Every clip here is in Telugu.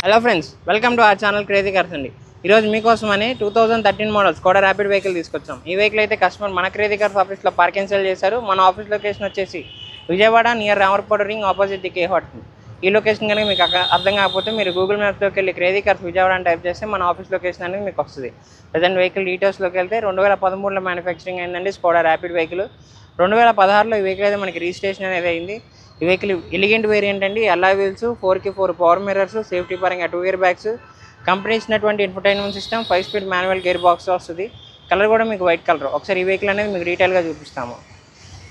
Hello friends, welcome to our channel crazy cars అండి. ఈరోజు మీకోసమని 2013 మోడల్ స్కోడా ర్యాపిడ్ వెహికల్ తీసుకొచ్చాం. ఈ వెహికల్ అయితే కస్టమర్ మన క్రేజీ కార్స్ ఆఫీస్లో పార్కింగ్ సేల్ చేశారు. మన ఆఫీస్ లొకేషన్ వచ్చేసి Vijayawada near Ramarpeta ring opposite the K hotel. ఈ లొకేషన్ కనుక మీకు అర్థం కాకపోతే మీరు గూగుల్ మ్యాప్స్లోకి వెళ్ళి క్రేజీ కార్స్ విజయవాడ అని టైప్ చేస్తే మన ఆఫీస్ లొకేషన్ అనేది మీకు వస్తుంది. ప్రజెంట్ వెహికల్ డీటెయిల్స్లోకి వెళ్తే 2013లో మ్యానుఫ్యాక్చరింగ్ అయిందండి స్కోడా ర్యాపిడ్ వెహికల్. 2016లో ఈ వెహికల్ అయితే మనకి రిజిస్ట్రేషన్ అనేది అయింది. ఈ వెహికల్ ఎలిగెంట్ వేరియంట్ అండి. Alloy wheels, 4x4 power mirrors, safety పరంగా 2 ఇయర్ బ్యాగ్స్, కంపెనీ ఇచ్చినటువంటి infotainment system, 5 speed manual gear box వస్తుంది. కలర్ కూడా మీకు వైట్ కలర్. ఒకసారి ఈ వెహికల్ అనేది మీకు డీటెయిల్గా చూపిస్తాము.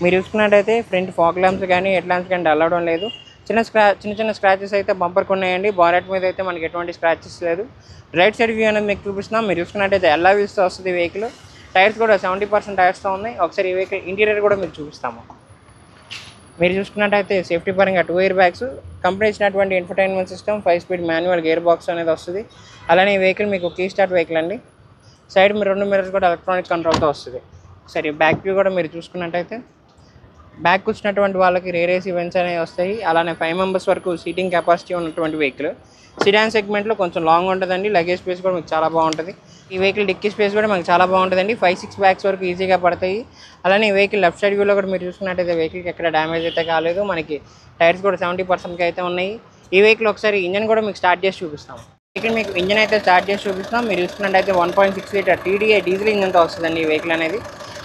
మీరు చూసుకున్నట్టయితే ఫ్రంట్ ఫాగ్ ల్యాంప్స్ కానీ హెడ్ ల్యాంప్స్ కానీ అలవడం లేదు. చిన్న స్క్రాచెస్ అయితే బంపర్కి ఉన్నాయండి. బానెట్ మీద అయితే మనకి ఎటువంటి స్క్రాచెస్ లేదు. రైట్ సైడ్ వ్యూ అనేది మీకు చూపిస్తున్నాం. మీరు చూసుకున్నట్టయితే అల్లాయ్ వీల్స్తో వస్తుంది వెహికల్. టైర్స్ కూడా 70% టైర్స్తో ఉన్నాయి. ఒకసారి ఈ వెహికల్ ఇంటీరియర్ కూడా మీకు చూపిస్తాము. మీరు చూసుకున్నట్టయితే సేఫ్టీ పరంగా 2 ఇయర్ బ్యాగ్స్, కంపెనీ ఇచ్చినటువంటి infotainment system, 5 speed manual gear box అనేది వస్తుంది. అలానే ఈ వెహికల్ మీకు కీ స్టార్ట్ వెహికల్ అండి. సైడ్ 2 మిర్రర్స్ కూడా ఎలక్ట్రానిక్ కంట్రోల్తో వస్తుంది. సరే బ్యాక్ వ్యూ కూడా మీరు చూసుకున్నట్టయితే బ్యాక్ వచ్చినటువంటి వాళ్ళకి రేర్ ఏసీ ఈవెంట్స్ అనేవి వస్తాయి. అలానే 5 మెంబర్స్ వరకు సీటింగ్ కెపాసిటీ ఉన్నటువంటి వెహికల్. సిడాన్ సెగ్మెంట్లో కొంచెం లాంగ్ ఉంటుందండి. లగేజ్ స్పేస్ కూడా మీకు చాలా బాగుంటుంది. ఈ వెహికల్ డిక్కీ స్పేస్ కూడా మనకు చాలా బాగుంటుందండి. 5-6 బ్యాగ్స్ వరకు ఈజీగా పడతాయి. అలానే ఈ వెహికల్ లెఫ్ట్ సైడ్ వ్యూలో కూడా మీరు చూసుకున్నట్టయితే వెహికల్కి ఎక్కడ డ్యామేజ్ అయితే కాలేదు. మనకి టైర్స్ కూడా 70% అయితే ఉన్నాయి. ఈ వెహికల్ ఒకసారి ఇంజన్ కూడా మీకు స్టార్ట్ చేసి చూపిస్తాము. వెహికల్ మీకు ఇంజన్ అయితే స్టార్ట్ చేసి చూపిస్తాం. మీరు చూసుకున్నట్టయితే 1.6 లీటర్ TDI డీజిల్ ఇంజన్తో వస్తుందండి ఈ వెహికల్ అనేది.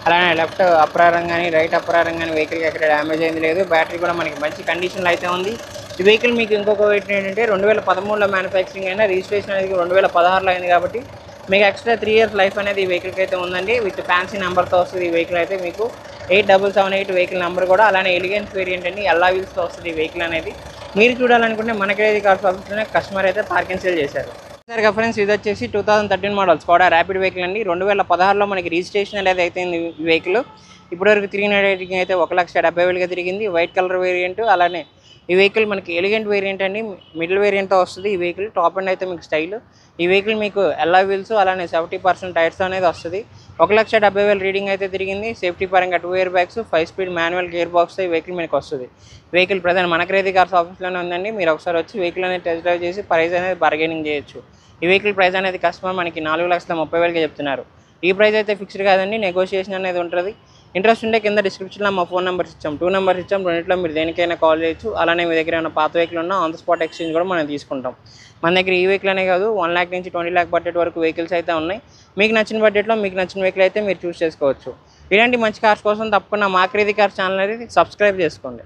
అలానే లెఫ్ట్ అప్రారం కానీ రైట్ అప్రారం కానీ వెహికల్కి ఎక్కడ డ్యామేజ్ అయింది లేదు. బ్యాటరీ కూడా మనకి మంచి కండిషన్లో అయితే ఉంది. ఈ వెహికల్ మీకు ఇంకొక వెయిట్ ఏంటంటే 2013లో మ్యానుఫ్యాక్చరింగ్ అయినా రిజిస్ట్రేషన్ అనేది 2016లో అయింది కాబట్టి మీకు ఎక్స్ట్రా 3 ఇయర్స్ లైఫ్ అనేది ఈ వెహికల్కి అయితే ఉందండి. విత్ ఫ్యాన్సీ నెంబర్తో వస్తుంది ఈ వెహికల్ అయితే మీకు 8778 వెహికల్ నెంబర్ కూడా. అలానే ఎలిగెన్స్ వేరియంట్ అండి. అల్లాయ్ వీల్స్తో వస్తుంది ఈ వెహికల్ అనేది. మీరు చూడాలనుకుంటే మన క్రేజీ కార్స్ ఆఫీస్లోనే కస్టమర్ అయితే పార్కింగ్ సేల్ చేశారు. సరే ఫ్రెండ్స్, ఇది వచ్చేసి 2013 మోడల్ స్కోడా ర్యాపిడ్ వెహికల్ అండి. 2016లో మనకి రిజిస్ట్రేషన్ అనేది అయితే ఈ వెహికల్. ఇప్పటివరకు తిరిగిన రేటింగ్ అయితే 1,70,000గా తిరిగింది. White colour variant. అలానే ఈ వెహికల్ మనకి ఎలిగెంట్ వేరియంట్ అండి. మిడిల్ వేరియంట్తో వస్తుంది ఈ వెహికల్. టాప్ అండ్ అయితే మీకు స్టైల్. ఈ వెహికల్ మీకు అల్లాయ్ వీల్స్ అలానే 70% టైర్స్ అనేది వస్తుంది. 1,70,000 రీడింగ్ అయితే తిరిగింది. సేఫ్టీ పరంగా 2 air bags, 5 speed manual gear box ఈ వెహికల్ మీకు వస్తుంది. వెహికల్ ప్రజెంట్ మన క్రేజీ కార్స్ ఆఫీస్లోనే ఉందండి. మీరు ఒకసారి వచ్చి వెహికల్ అనేది టెస్ట్ డ్రైవ్ చేసి ప్రైస్ అనేది బార్గెనింగ్ చేయొచ్చు. ఈ వెహికల్ ప్రైస్ అనేది కస్టమర్ మనకి 4,30,000గా చెప్తున్నారు. ఈ ప్రైస్ అయితే ఫిక్స్డ్ కాదండి, నెగోషియేషన్ అనేది ఉంటుంది. ఇంట్రెస్ట్ ఉంటే కింద డిస్క్రిప్షన్లో మా ఫోన్ నెంబర్స్ ఇచ్చాం, 2 నెంబర్స్ ఇచ్చాం. రెండింటిలో మీరు దేనికైనా కాల్ చేయొచ్చు. అలానే మీ దగ్గర ఏమైనా పాత వెహికల్ ఉన్నా ఆన్ ద స్పాట్ ఎక్స్చేంజ్ కూడా మనం తీసుకుంటాం. మన దగ్గర ఈ వెహికల్ అనే కాదు 1 lakh నుంచి 20 lakh బడ్జెట్ వరకు వెహికల్స్ అయితే ఉన్నాయి. మీకు నచ్చిన బడ్జెట్లో మీకు నచ్చిన వెహికల్ అయితే మీరు చూస్ చేసుకోవచ్చు. ఇలాంటి మంచి కార్స్ కోసం తప్పకుండా మా క్రేజీ కార్స్ ఛానల్ అనేది సబ్స్క్రైబ్ చేసుకోండి.